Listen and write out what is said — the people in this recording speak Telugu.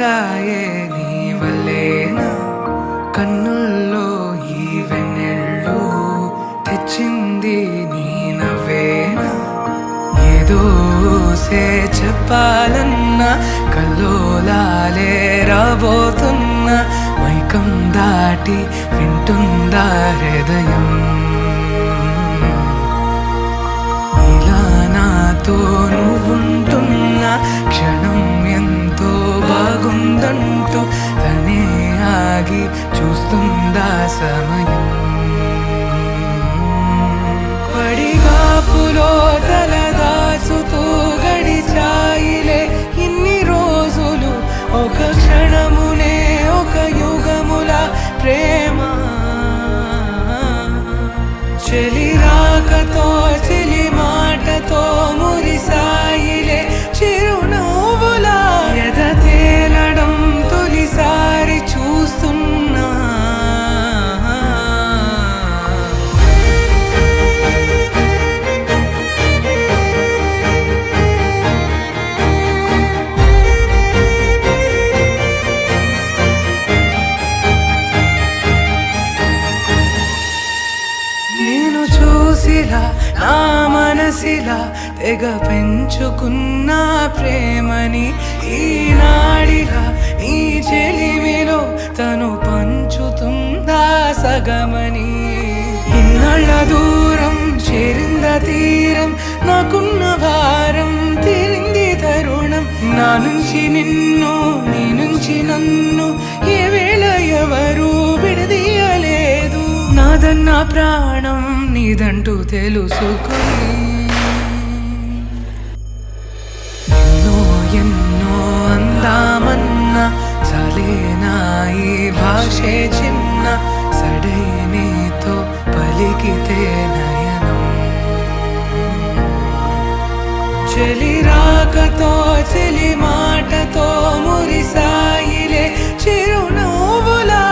వచ్చాయే నీ వల్లేనా కన్నుల్లో ఈ వెన్నెళ్ళు తెచ్చింది నీ నవ్వేనా ఏదో చెప్పాలన్నా కల్లోలాలే రాబోతున్నా మైకం దాటి వింటుందా హృదయం ఇలా నాతో నువ్వుంటున్నా క్షణం ఎంతో బాగుందంటూ తనే ఆగి చూస్తుందా సమయం పడిగాపులో తలదాచుతూ గడిచాయిలే ఇన్ని రోజులు ఒక క్షణమునే ఒక యుగముల ప్రేమ చెలి రాకతో చెలి మాటతో మురిసాయిలే చిరునవ్వులా ఎద తేలడం తొలిసారి చూస్తున్నా నేను చూసిలా నా మనసిలా తెగ పెంచుకున్న ప్రేమని ఈనాడిలా ఈ చెలిమిలో తను పంచుతుందా సగమని ఇన్నాళ్ళ దూరం చేరింద తీరం నాకున్న భారం తీరింది తరుణం నా నుంచి నిన్ను నీ నుంచి నన్ను ఏ వేళ ఎవరు విడదీయలేదు నాదన్న ప్రాణం నీదంటూ తెలుసుకుని ఎన్నో ఎన్నో అందామన్నా చలేనా ఈ భాషే చిన్న సడైనతో పలికితే నయనం చెలి రాకతో చెలి మాటతో మురిసాయిలే చిరునవ్వులా